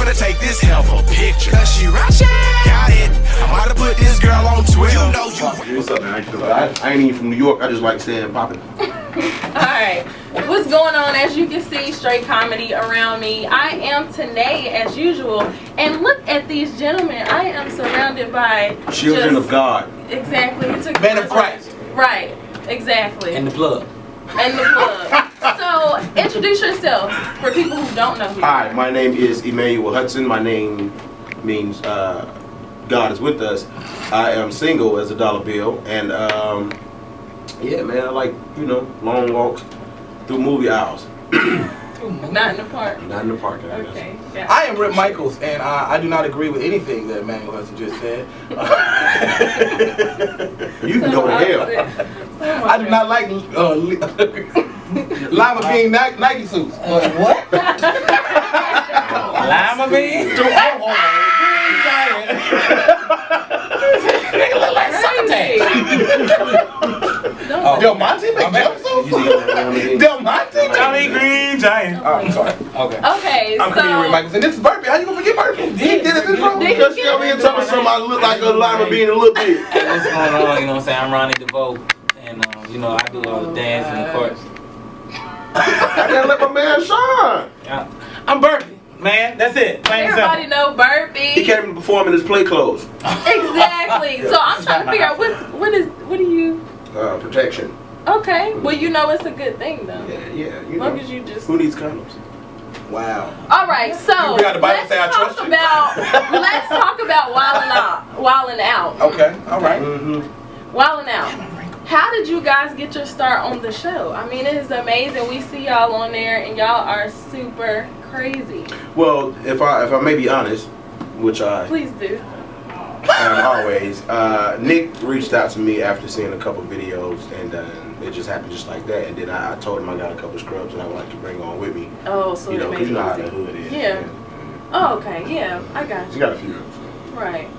better take this hell for a picture. Cause she Russian. Got it. I'm about to put this girl on Twitter. You know you. What's up, man? I ain't even from New York. I just like saying poppin'. Alright, what's going on? As you can see, straight comedy around me. I am Tenai as usual. And look at these gentlemen. I am surrounded by Children of God. Exactly. Men of Christ. Right, exactly. And the plug. And the plug. So, introduce yourself for people who don't know who you are. Hi, my name is Emmanuel Hudson. My name means God is with us. I am single as a dollar bill. And yeah, man, I like, you know, long walks through movie aisles. Not in the park. Not in the park. Okay. Yeah. I am Rip Michaels, and I do not agree with anything that Emmanuel Hudson just said. You can go to hell. I do not like lima bean Nike suits. What? Lima bean? Nigga look like Sunday. Del Monte make jumpsuits? Del Monte? Johnny Green Giant. Oh, I'm sorry. Okay. Okay, I'm comedian Rick Michaels, and this is Burpee. How you gonna forget Burpee? He did it this wrong. Because she over here talking something I look like a lima bean a little bit. Hey, what's going on? You know what I'm saying? I'm Ronnie DeVoe, and you know I do all the dance and the chorus. I gotta let my man shine. Yeah. I'm Burpee, man. That's it. Plain and everybody simple. know Burpee. He can't even perform in his play clothes. Exactly. So I'm trying to figure out what do you? Protection. Okay. Well, you know it's a good thing though. Yeah. As long as you just. Who needs condoms? Wow. All right. So let's talk about wilding out. Okay. All right. Wilding out. How did you guys get your start on the show? I mean, it is amazing. We see y'all on there, and y'all are super crazy. Well, if I may be honest, which I Please do. am always, Nick reached out to me after seeing a couple videos, and it just happened just like that. And then I told him I got a couple scrubs that I would like to bring on with me. Oh, so you know, it because made you know how it the easy. hood is. Yeah. Oh, okay. Yeah, I got You you. got a few. Right.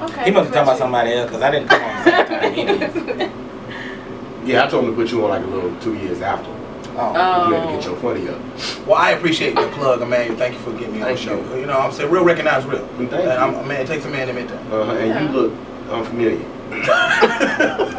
Okay. He must be talking about somebody else because I didn't come on the same time. Yeah, I told him to put you on like a little 2 years after. Oh. You had to get your funny up. Well, I appreciate the plug, Emmanuel. Thank you for getting me on the show. You know, I'm saying real recognize real. Thank and you. man, it takes a man to admit that. And you look unfamiliar.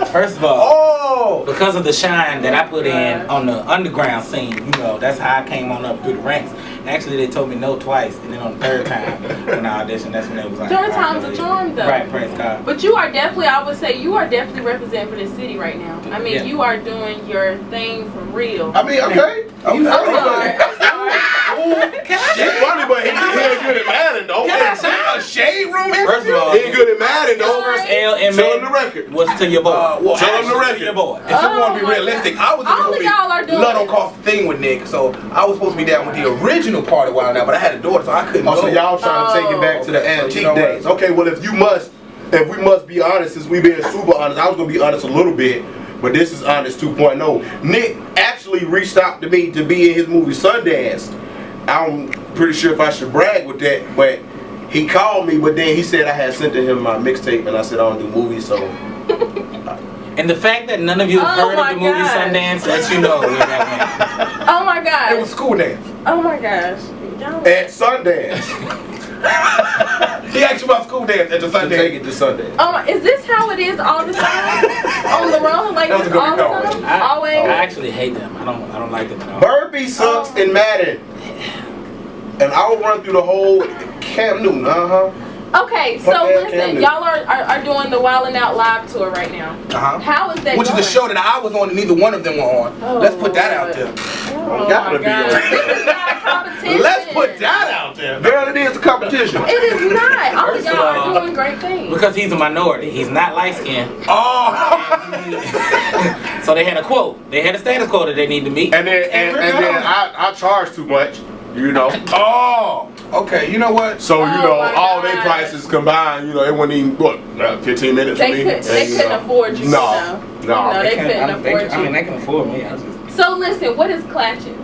First of all, because of the shine that I put in on the underground scene, you know, that's how I came on up through the ranks. Actually, they told me no twice, and then on the third time when I auditioned, that's when they was like, Third time's a charm, though. Right, praise God. But you are definitely, I would say, you are definitely representing for the city right now. I mean, Yeah. you are doing your thing for real. I mean, okay. I'm sorry. He's funny, but he ain't good at Madden, though. Can I say a shade room interview? First of all, He ain't good at Madden, though. first L in Tell him the record. was to your boy. Well, Tell him the actually, record. To your boy. If you want to be realistic, I was in the All of movie y'all are doing Blood on it. Cost thing with Nick, so I was supposed to be down with the original part of Wild Now, but I had a daughter, so I couldn't go. So y'all trying to take it back to the Okay, so antique you know what? days. Okay, well if we must be honest, since we being super honest, I was gonna be honest a little bit, but this is honest 2.0. Nick actually reached out to me to be in his movie Sundance. I'm pretty sure if I should brag with that, but he called me, but then he said I had sent to him my mixtape, and I said I don't do movies, so. And the fact that none of you have heard of the movie Sundance lets you know where that went. Oh my gosh. It was school dance. Oh my gosh. Y'all- At Sundance. He asked you about school dance at the To Sunday. take it to Sundance. Oh, is this how it is all the time? On the road? Like That was this a good all the recall. time? Always? I actually hate them. I don't like them at all. Burpee sucks in Madden. And I'll run through the whole Camp Newton, Okay, so listen, y'all are doing the Wildin' Out Live tour right now. How is that Which going? is a show that I was on and neither one of them were on. Let's put that out there. Oh Gotta my be God. on. This is not a competition. Let's put that out there. Girl, it is a competition. It is not. All of First of y'all are all, doing great things. Because he's a minority. He's not light skinned. Oh! So they had a quote. They had a status quo that they need to meet. And then I charge too much, you know. Oh! Okay, you know what? So, you Oh know, my all their God. prices combined, you know, it wasn't even, what, 15 minutes for me? They couldn't afford you. No, you know, they couldn't afford I mean, you. they can afford me. I was just... So listen, what is clatching?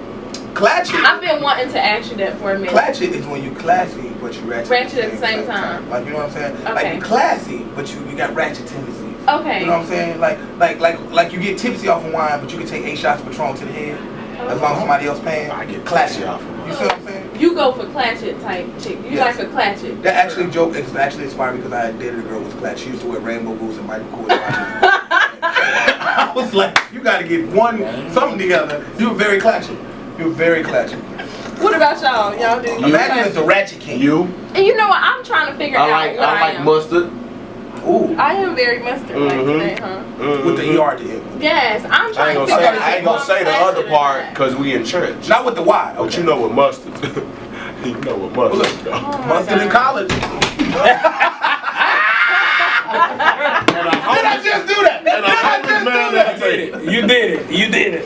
Clatching. I've been wanting to ask you that for a minute. Clatching is when you classy, but you ratchet. Ratchet at the same time. Like, you know what I'm saying? Okay. Like, you classy, but you got ratchet tendencies. Okay. You know what I'm saying? Like you get tipsy off of wine, but you can take 8 shots of Patron to the head. As long as somebody else paying. I get classy off of You see what I'm saying? You go for clatchet type chick. You Yes. like a clatchet. That actually joke is actually inspired me because I dated a girl with flat. She used to wear rainbow boots and Michael Kors. I was like, you got to get something together. You were very clatchet. You were very clatchet. What about y'all? Y'all do? Imagine it's the ratchet king. You? And you know what? I'm trying to figure out what I like am. mustard. Ooh. I am very mustard like today, huh? With the ER at the end. Yes, I'm I trying ain't to figure out. I ain't gonna say the other part because we in church. Not with the Y. But you know what mustard. You know what mustard. Look, Oh my mustard in God. college. Did I just do that? You did it.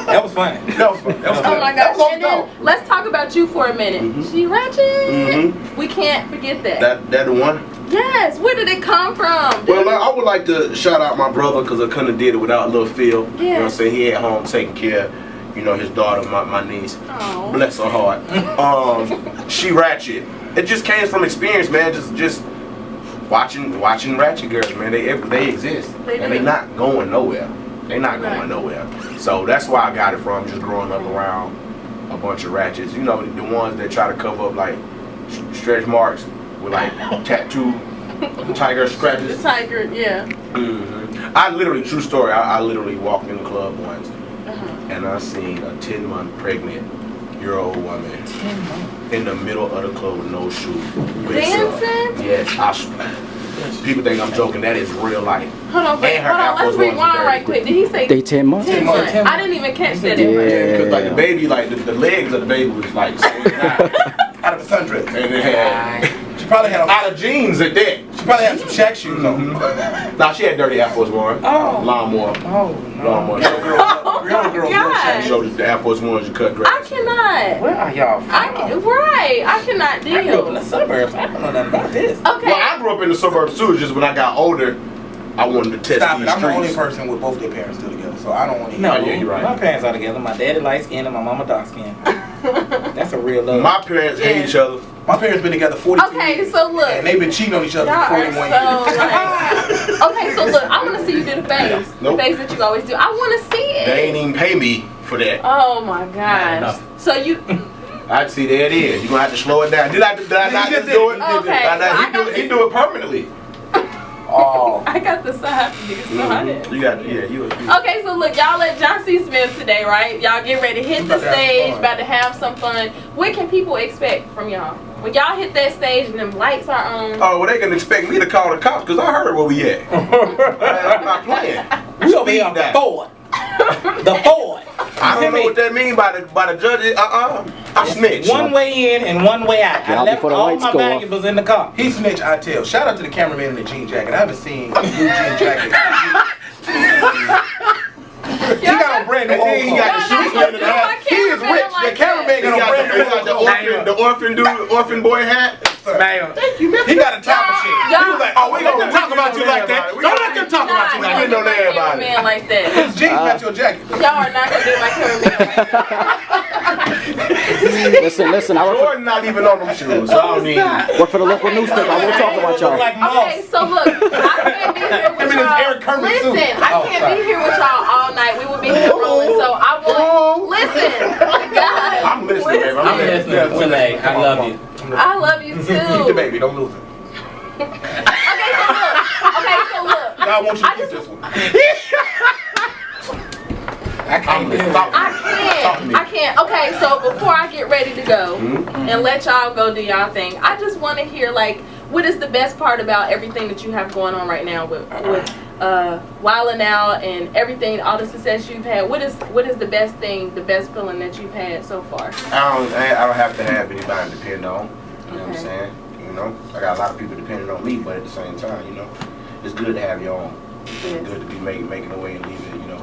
That was funny. That was fun. That was Oh fun. my That gosh. was And then let's talk about you for a minute. She ratchet. We can't forget that. That the one? Yes. Where did it come from? Well, I would like to shout out my brother because I couldn't have did it without little Phil. You know what I'm saying? He at home taking care, his daughter, my niece. Oh. Bless her heart. She ratchet. It just came from experience, man. Just watching ratchet girls, man. They exist. And they not going nowhere. They not going nowhere. So that's where I got it from, just growing up around a bunch of ratchets. You know, the ones that try to cover up like stretch marks with like tattoo tiger scratches. The tiger, yeah. I literally, true story, I literally walked in the club once and I seen a 10-month pregnant year-old woman in the middle of the club with no shoes. Dancing? Yes, people think I'm joking. That is real life. Hold on, And her let's apples rewind wasn't right quick. Did he say They 10 months. 10 months? I didn't even catch that. Yeah, because like the baby, like the legs of the baby was like swinging out of a sundress. and it had She probably had out of jeans at that. She probably had some Shaq shoes on. Nah, she had dirty Air Force One. Oh. Lawnmower. Oh, Lawnmower. Real girls love Shaq. Showed the Air Force Ones you cut I grass. cannot. where are y'all from? I cannot I grew up in deal. the suburbs. I don't know nothing about this. Okay. Well, I grew up in the suburbs too. Just when I got older, I wanted to test Stop these it. I'm the only streets. person with both their parents still together, so I don't want to hear No, yeah, you're right. My parents are together. My daddy light skinned and my mama dark skinned. That's a real love. My parents hate each other. My parents been together 42 Okay, years. so look. And they've been cheating on each other Y'all for are 41 so years. like. Okay, so look, I want to see you do the face. Nope. The face that you always do. I want to see it. They ain't even pay me for that. Oh my gosh. enough. So you. I see there it is. You gonna have to slow it down. Did I not He just just do it? did. Okay, He do it permanently. Oh. I got the side view, so I didn't. You got you. Okay, so look, y'all at John C. Smith today, right? Y'all get ready to hit the stage, about to have some fun. What can people expect from y'all? When y'all hit that stage and them lights are on. Oh, well, they can expect me to call the cops because I heard where we at. I'm not playing. We over here on the board. The board. I don't know what that means by the judge. I snitch. One way in and one way out. Get I out left before the all lights my go off. valuables in the car. He snitch, I tell. Shout out to the cameraman in the jean jacket. I haven't seen a blue jean jacket. He got a brand new And then he got the shoes in the hat. He is rich. The cameraman got a brand new the orphan boy hat. Man. He got a time machine. He was like, oh, we Don't gonna talk about you like that. Don't let them talk about you like We that. know that about it. Man like that. His jeans match your jacket. Y'all are not gonna do my cameraman. Listen, I Jordan not even on them shoes. So I don't need it. work for the local newspaper. I won't talk about y'all. Like Okay, so look, I can't be here with Him and his Eric y'all. Kermit suit. Listen, I can't be here with y'all all night. We would be here rolling. So I want. Listen, guys. I'm listening, baby. I'm listening. Renee, I love you. I love you Keep the too. baby. Don't lose it. Okay, so look. God wants you to keep this one. I can't do it. I can't. Okay, so before I get ready to go and let y'all go do y'all thing, I just want to hear like what is the best part about everything that you have going on right now with Wildin' Out and everything, all the success you've had. What is the best thing, the best feeling that you've had so far? I don't have to have anybody to depend on. You know what I'm Okay. saying? You know, I got a lot of people depending on me, but at the same time, you know, it's good to have your own. Yes. It's good to be making away and leaving, you know,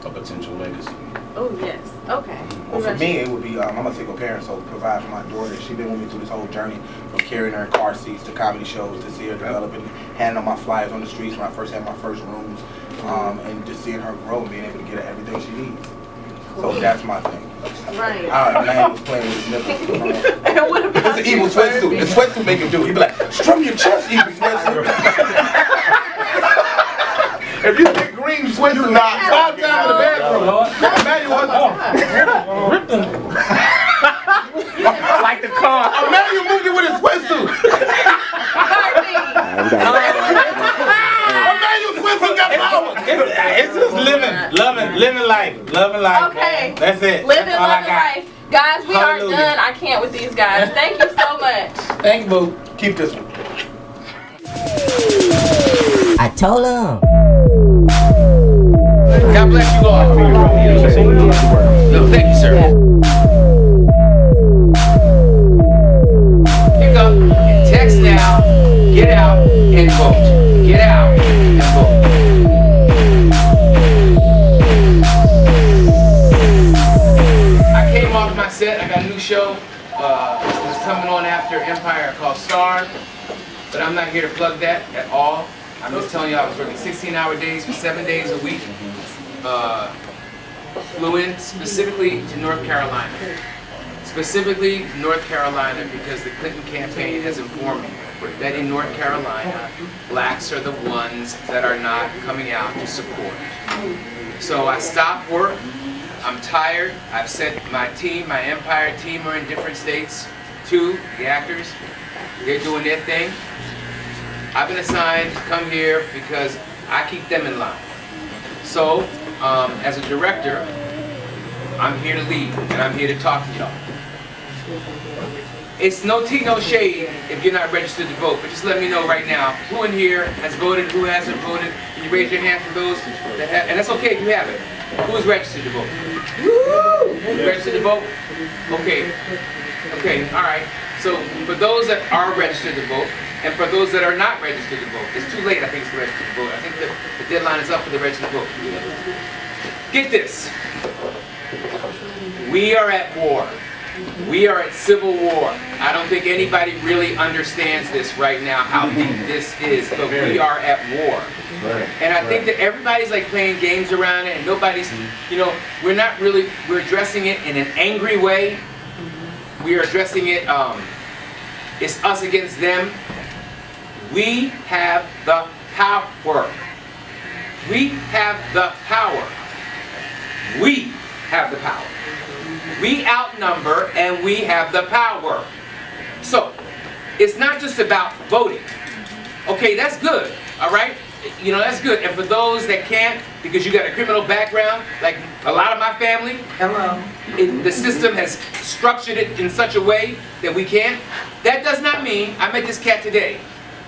a potential legacy. Oh yes. Okay. Well, for me, it would be, I'm a single parent, so provide for my daughter. She's been with me through this whole journey, from carrying her in car seats to comedy shows, to see her develop and handing out my flyers on the streets when I first had my first rooms, and just seeing her grow and being able to get her everything she needs. So that's my thing. Right. Man was playing with his nipples. And what about It's an evil sweatsuit. The sweatsuit make him do it. He be like, strum your chest, evil sweatsuit. If you get green sweatsuit, not 5 times in the bathroom. Imagine what. It's just living life. Okay. Man. That's it. Living, That's all I loving got. life. Guys, we Hallelujah. are done. I can't with these guys. Thank you so much. Thank you, boo. Keep this one. I told him. God bless you all. No, thank you, sir. Pick up and text now. Get out and vote. Get out and vote. I came off my set. I got a new show. It's coming on after Empire called Star. But I'm not here to plug that at all. I'm just telling you I was working 16-hour days for 7 days a week. Flew in specifically to North Carolina. Specifically to North Carolina because the Clinton campaign has informed me that in North Carolina, blacks are the ones that are not coming out to support. So I stopped work. I'm tired. I've sent my team, my Empire team are in different states. Two, the actors, they're doing their thing. I've been assigned to come here because I keep them in line. So, as a director, I'm here to lead and I'm here to talk to y'all. It's no tea, no shade if you're not registered to vote, but just let me know right now who in here has voted, who hasn't voted. Can you raise your hand for those that have, and that's okay if you haven't. Who's registered to vote? Registered to vote? Okay. Okay, all right. So for those that are registered to vote, and for those that are not registered to vote, it's too late, I think, to register to vote. I think the deadline is up for the registered to vote. Get this. We are at war. We are at civil war. I don't think anybody really understands this right now, how deep this is, but we are at war. And I think that everybody's like playing games around it, and nobody's, you know, we're addressing it in an angry way. We are addressing it, it's us against them. We have the power. We have the power. We have the power. We outnumber and we have the power. So, it's not just about voting. Okay, that's good, all right? You know, that's good. And for those that can't, because you got a criminal background, like a lot of my family, the system has structured it in such a way that we can't. That does not mean, I met this cat today,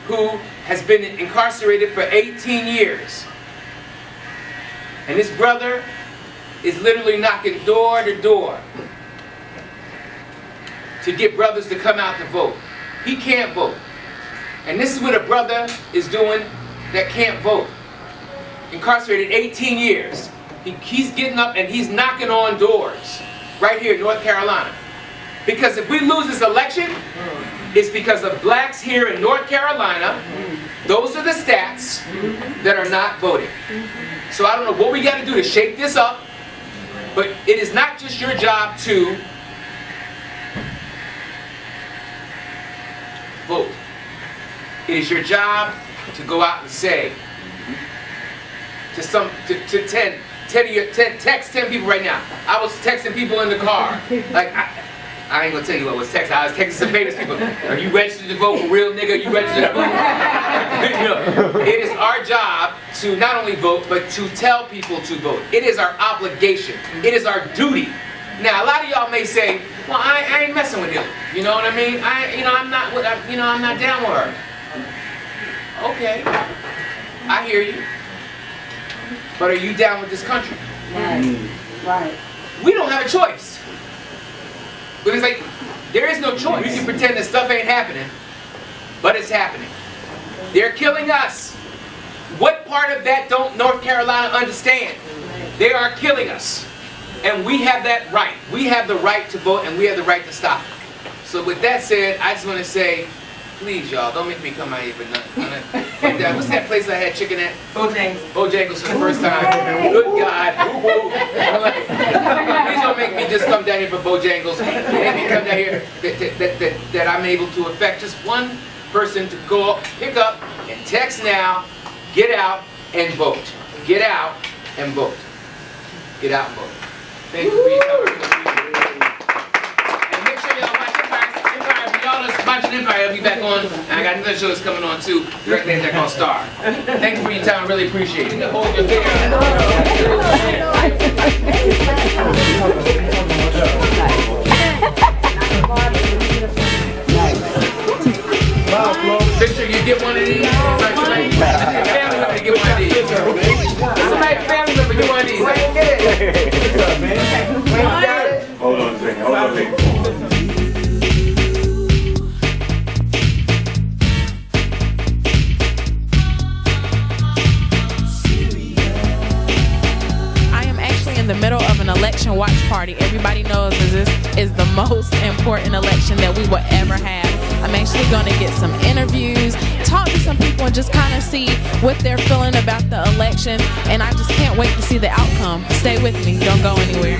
who has been incarcerated for 18 years. And his brother is literally knocking door to door to get brothers to come out to vote. He can't vote. And this is what a brother is doing that can't vote. Incarcerated 18 years. He's getting up and he's knocking on doors right here in North Carolina. Because if we lose this election, it's because of blacks here in North Carolina. Those are the stats that are not voting. So I don't know what we got to do to shake this up, but it is not just your job to vote. It is your job to go out and say to 10 text 10 people right now. I was texting people in the car. Like I ain't gonna tell you what was texting. I was texting some famous people. Are you registered to vote for real, nigga? You registered to vote? You know, it is our job to not only vote, but to tell people to vote. It is our obligation. It is our duty. Now, a lot of y'all may say, "Well, I ain't messing with him." You know what I mean? I'm not down with her. Okay, I hear you. But are you down with this country? Right. We don't have a choice. Because like, there is no choice. We can pretend that stuff ain't happening, but it's happening. They're killing us. What part of that don't North Carolina understand? They are killing us. And we have that right. We have the right to vote and we have the right to stop it. So with that said, I just want to say, please y'all, don't make me come out here for nothing. What's that place I had chicken at? Bojangles. Bojangles for the first time. Good God. Please don't make me just come down here for Bojangles. Make me come down here that I'm able to affect just one person to go pick up and text now, get out and vote. Get out and vote. Get out and vote. Thank you for your time. And make sure y'all watch Empire. For y'all call us Watching Empire. I'll be back on. And I got another show that's coming on too. Direct They're called Star. Thank you for your time. I really appreciate it. Hold your Picture, you get one of these. Somebody family member get one of these. Somebody family member get one of these. Hold on a second. Hold on a second. In the middle of an election watch party. Everybody knows this is the most important election that we will ever have. I'm actually going to get some interviews, talk to some people, and just kind of see what they're feeling about the election. And I just can't wait to see the outcome. Stay with me. Don't go anywhere.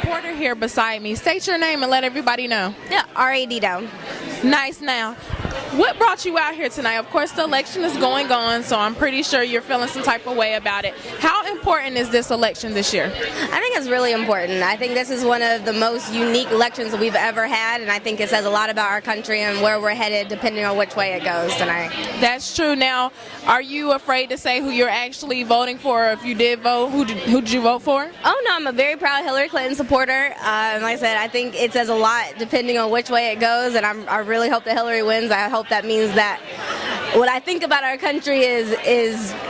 Supporter here beside me. State your name and let everybody know. Yeah, R.A.D. down. Nice. Now, what brought you out here tonight? Of course, the election is going on, so I'm pretty sure you're feeling some type of way about it. How important is this election this year? I think it's really important. I think this is one of the most unique elections that we've ever had, and I think it says a lot about our country and where we're headed depending on which way it goes tonight. That's true. Now, are you afraid to say who you're actually voting for? Or if you did vote, who did you vote for? Oh, no, I'm a very proud Hillary Clinton supporter. Like I said, I think it says a lot depending on which way it goes, and I really hope that Hillary wins. I hope that means that what I think about our country is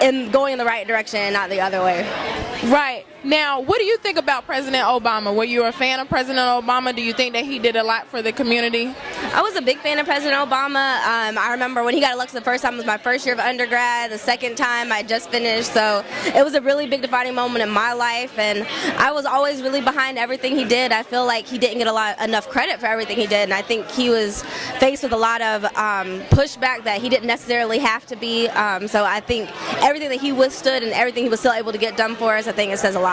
in going in the right direction and not the other way. Right. Now, what do you think about President Obama? Were you a fan of President Obama? Do you think that he did a lot for the community? I was a big fan of President Obama. I remember when he got elected the first time, it was my first year of undergrad. The second time, I just finished. So it was a really big defining moment in my life, and I was always really behind everything he did. I feel like he didn't get enough credit for everything he did, and I think he was faced with a lot of pushback that he didn't necessarily have to be. So I think everything that he withstood and everything he was still able to get done for us, I think it says a lot.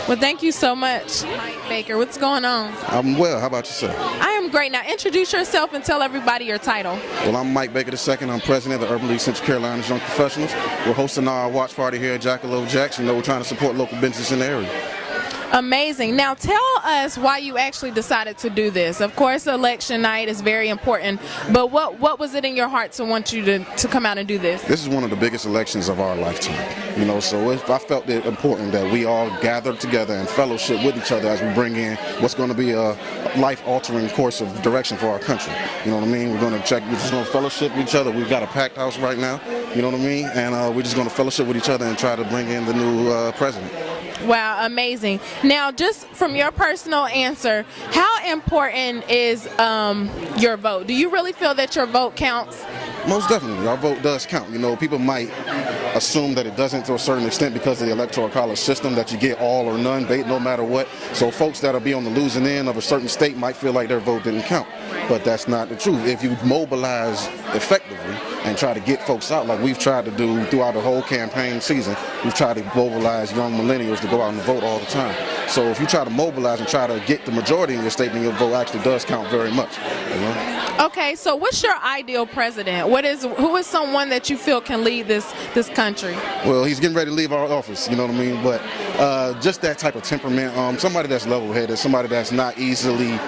Well, thank you so much, Mike Baker. What's going on? I'm well. How about yourself? I am great. Now, introduce yourself and tell everybody your title. Well, I'm Mike Baker II. I'm president of the Urban League Central Carolina's Young Professionals. We're hosting our watch party here at Jackalope Jack's. We're trying to support local businesses in the area. Amazing. Now tell us why you actually decided to do this. Of course, election night is very important, but what was it in your heart to want you to come out and do this? This is one of the biggest elections of our lifetime. So I felt it important that we all gather together and fellowship with each other as we bring in what's going to be a life-altering course of direction for our country. You know what I mean? We're just going to fellowship with each other. We've got a packed house right now, you know what I mean? And we're just going to fellowship with each other and try to bring in the new president. Wow, amazing. Now, just from your personal answer, how important is your vote? Do you really feel that your vote counts? Most definitely. Our vote does count. People might assume that it doesn't to a certain extent because of the electoral college system, that you get all or none, no matter what. So folks that'll be on the losing end of a certain state might feel like their vote didn't count. But that's not the truth. If you mobilize effectively and try to get folks out like we've tried to do throughout the whole campaign season, we've tried to mobilize young millennials to go out and vote all the time. So if you try to mobilize and try to get the majority in your state, then your vote actually does count very much. Okay, so what's your ideal president? Who is someone that you feel can lead this country? Well, he's getting ready to leave our office, you know what I mean? But just that type of temperament, somebody that's level-headed, somebody that's not easily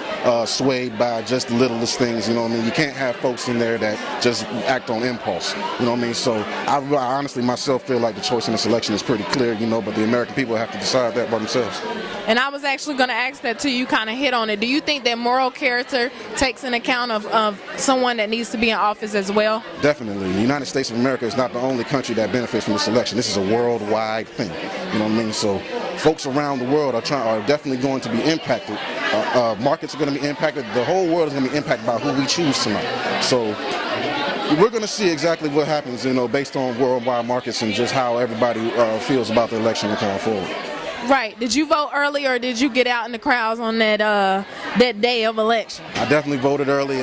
swayed by just the littlest things, you know what I mean? You can't have folks in there that just act on impulse, you know what I mean? So I honestly myself feel like the choice in this election is pretty clear, but the American people have to decide that by themselves. And I was actually going to ask that too. You kind of hit on it. Do you think that moral character takes in account of someone that needs to be in office as well? Definitely. The United States of America is not the only country that benefits from this election. This is a worldwide thing. You know what I mean? So folks around the world are definitely going to be impacted. Markets are going to be impacted. The whole world is going to be impacted by who we choose tonight. So we're going to see exactly what happens, based on worldwide markets and just how everybody feels about the election going forward. Right. Did you vote early, or did you get out in the crowds on that day of election? I definitely voted early.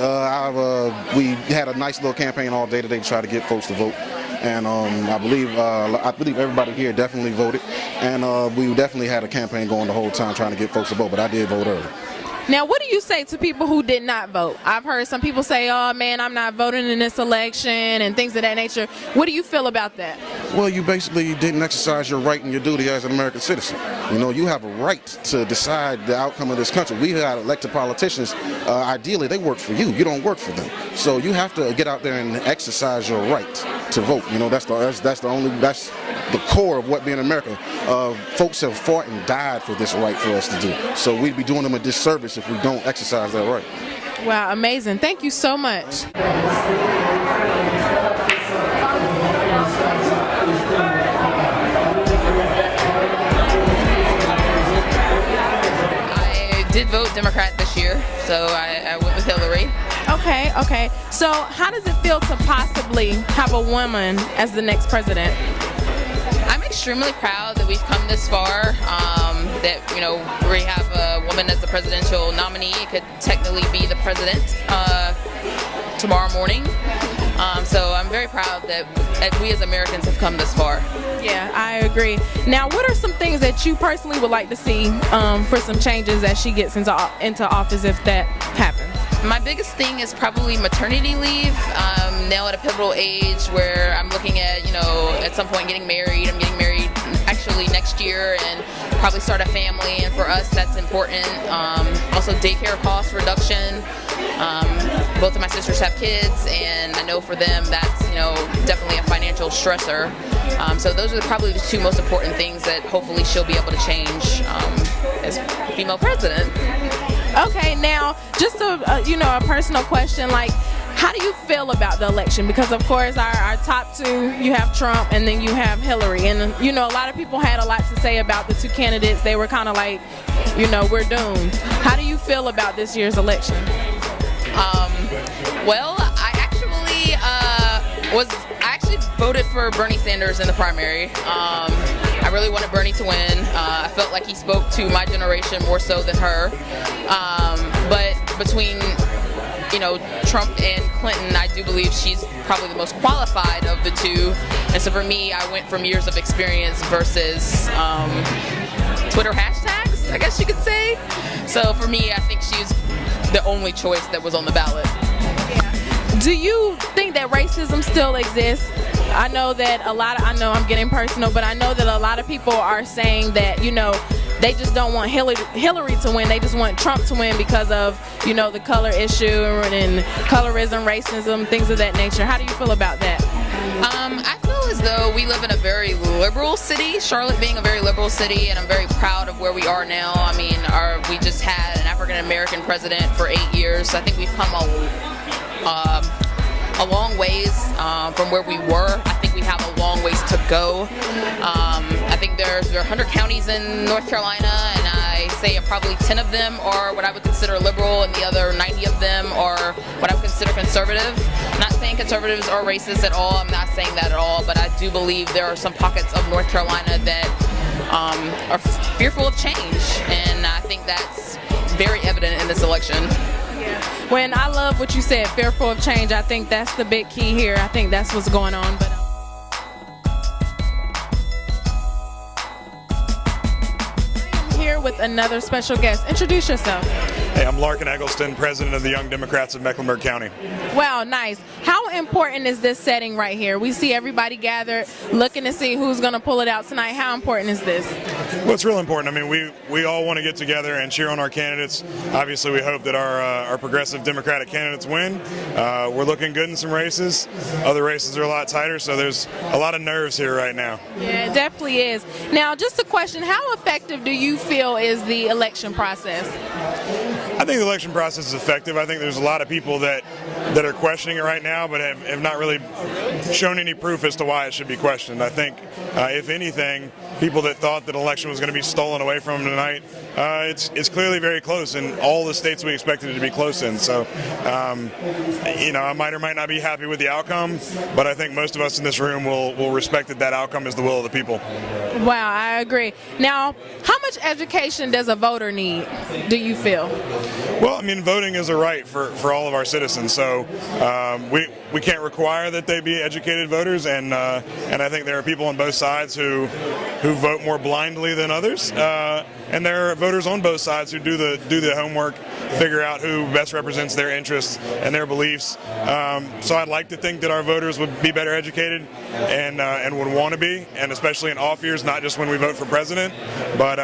We had a nice little campaign all day today to try to get folks to vote, and I believe everybody here definitely voted, and we definitely had a campaign going the whole time trying to get folks to vote. But I did vote early. Now, what do you say to people who did not vote? I've heard some people say, oh man, I'm not voting in this election and things of that nature. What do you feel about that? Well, you basically didn't exercise your right and your duty as an American citizen. You know, you have a right to decide the outcome of this country. We got elected politicians. Ideally, they work for you. You don't work for them. So you have to get out there and exercise your right to vote. You know, that's the core of what being America. Folks have fought and died for this right for us to do. So we'd be doing them a disservice if we don't exercise that right. Wow, amazing. Thank you so much. I did vote Democrat this year, so I went with Hillary. Okay. So how does it feel to possibly have a woman as the next president? I'm extremely proud that we've come this far, that, you know, we have a woman as the presidential nominee. It could technically be the president tomorrow morning. So I'm very proud that we as Americans have come this far. Yeah, I agree. Now, what are some things that you personally would like to see for some changes as she gets into office, if that happens? My biggest thing is probably maternity leave. Now at a pivotal age where I'm looking at, you know, at some point getting married. I'm getting married actually next year and probably start a family, and for us that's important. Also daycare cost reduction. Both of my sisters have kids, and I know for them that's, you know, definitely a financial stressor. So those are probably the two most important things that hopefully she'll be able to change as female president. Okay, now just a personal question, like, how do you feel about the election? Because of course our top two, you have Trump and then you have Hillary, and you know, a lot of people had a lot to say about the two candidates. They were kind of like, you know, we're doomed. How do you feel about this year's election? Well, I actually voted for Bernie Sanders in the primary. I really wanted Bernie to win. I felt like he spoke to my generation more so than her. But between, you know, Trump and Clinton, I do believe she's probably the most qualified of the two. And so for me, I went from years of experience versus Twitter hashtags, I guess you could say. So for me, I think she's the only choice that was on the ballot. Do you think that racism still exists? I know that I know I'm getting personal, but I know that a lot of people are saying that, you know, they just don't want Hillary to win. They just want Trump to win because of, you know, the color issue and colorism, racism, things of that nature. How do you feel about that? I feel as though we live in a very liberal city, Charlotte being a very liberal city, and I'm very proud of where we are now. I mean, we just had an African American president for 8 years. So I think we've come a long ways from where we were. I think we have a long ways to go. I think there are 100 counties in North Carolina, and I say probably 10 of them are what I would consider liberal, and the other 90 of them are what I would consider conservative. I'm not saying conservatives are racist at all. I'm not saying that at all, but I do believe there are some pockets of North Carolina that are fearful of change, and I think that's very evident in this election. When I love what you said, fearful of change. I think that's the big key here. I think that's what's going on. But I am here with another special guest. Introduce yourself. Hey, I'm Larkin Eggleston, president of the Young Democrats of Mecklenburg County. Wow, nice. How important is this setting right here? We see everybody gathered, looking to see who's going to pull it out tonight. How important is this? Well, it's real important. I mean, we all want to get together and cheer on our candidates. Obviously, we hope that our progressive Democratic candidates win. We're looking good in some races. Other races are a lot tighter, so there's a lot of nerves here right now. Yeah, it definitely is. Now, just a question, how effective do you feel is the election process? I think the election process is effective. I think there's a lot of people that are questioning it right now, but have not really shown any proof as to why it should be questioned. I think, if anything, people that thought that election was going to be stolen away from them tonight, it's clearly very close in all the states we expected it to be close in. So, you know, I might or might not be happy with the outcome, but I think most of us in this room will respect that outcome is the will of the people. Wow, I agree. Now, how much education does a voter need, do you feel? Well, I mean, voting is a right for all of our citizens, so we can't require that they be educated voters, and I think there are people on both sides who vote more blindly than others, and there are voters on both sides who do the homework, figure out who best represents their interests and their beliefs. So I'd like to think that our voters would be better educated and would want to be, and especially in off years, not just when we vote for president. But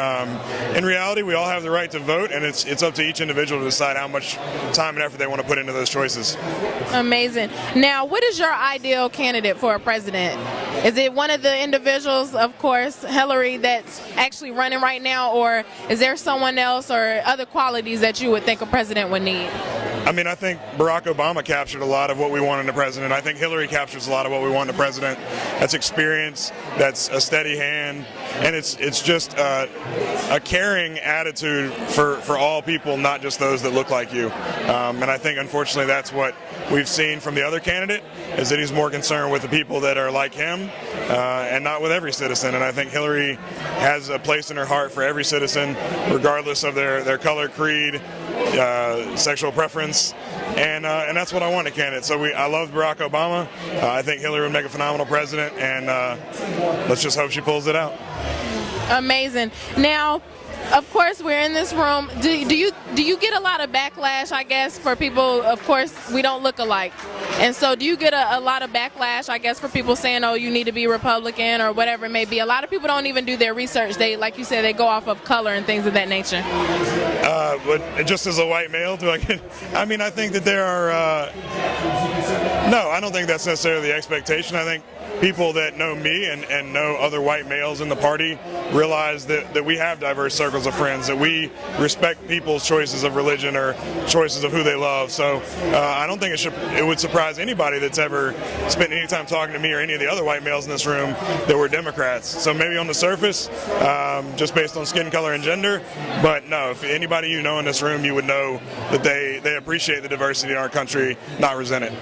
in reality, we all have the right to vote, and it's up to each individual to decide how much time and effort they want to put into those choices. Amazing. Now, what is your ideal candidate for a president? Is it one of the individuals, of course, Hillary, that's actually running right now, or is there someone else or other qualities that you would think a president would need? I mean, I think Barack Obama captured a lot of what we want in a president. I think Hillary captures a lot of what we want in a president. That's experience, that's a steady hand, and it's just a caring attitude for all people, not just those that look like you. And I think, unfortunately, that's what we've seen from the other candidate, is that he's more concerned with the people that are like him and not with every citizen. And I think Hillary has a place in her heart for every citizen, regardless of their color, creed, sexual preference, and that's what I want in a candidate. So I love Barack Obama. I think Hillary would make a phenomenal president, and let's just hope she pulls it out. Amazing. Now, of course, we're in this room. Do you get a lot of backlash, I guess, for people? Of course, we don't look alike. And so do you get a lot of backlash, I guess, for people saying, oh, you need to be Republican or whatever it may be? A lot of people don't even do their research. They, like you said, they go off of color and things of that nature. But just as a white male, I mean, I think that there are, no, I don't think that's necessarily the expectation. I think people that know me and know other white males in the party realize that we have diverse circles of friends, that we respect people's choices of religion or choices of who they love. So I don't think it would surprise anybody that's ever spent any time talking to me or any of the other white males in this room that we're Democrats. So maybe on the surface, just based on skin color and gender, but no, if anybody you know in this room, you would know that they appreciate the diversity in our country, not resent it.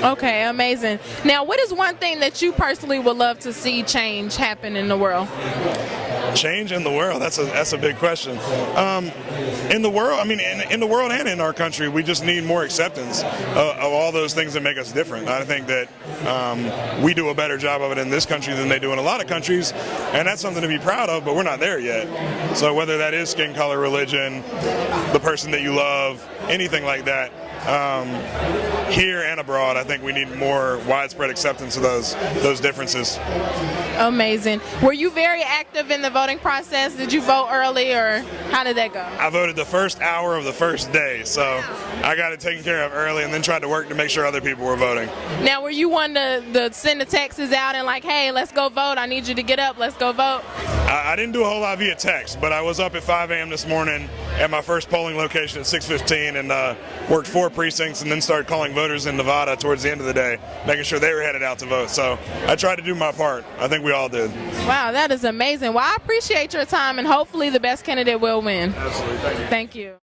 Okay, amazing. Now, what is one thing that you personally would love to see change happen in the world? Change in the world? That's a big question. In the world, I mean, in the world and in our country, we just need more acceptance of all those things that make us different. I think that we do a better job of it in this country than they do in a lot of countries, and that's something to be proud of, but we're not there yet. So whether that is skin color, religion, the person that you love, anything like that, here and abroad, I think we need more widespread acceptance of those differences. Amazing. Were you very active in the voting process? Did you vote early, or how did that go? I voted the first hour of the first day, so I got it taken care of early and then tried to work to make sure other people were voting. Now, were you one to send the texts out and like, hey, let's go vote, I need you to get up, let's go vote? I didn't do a whole lot via text, but I was up at 5 a.m. this morning at my first polling location at 6:15 and worked 4 precincts and then started calling voters in Nevada towards the end of the day, making sure they were headed out to vote. So I tried to do my part. I think we all did. Wow, that is amazing. Well, I appreciate your time, and hopefully the best candidate will win. Absolutely. Thank you. Thank you.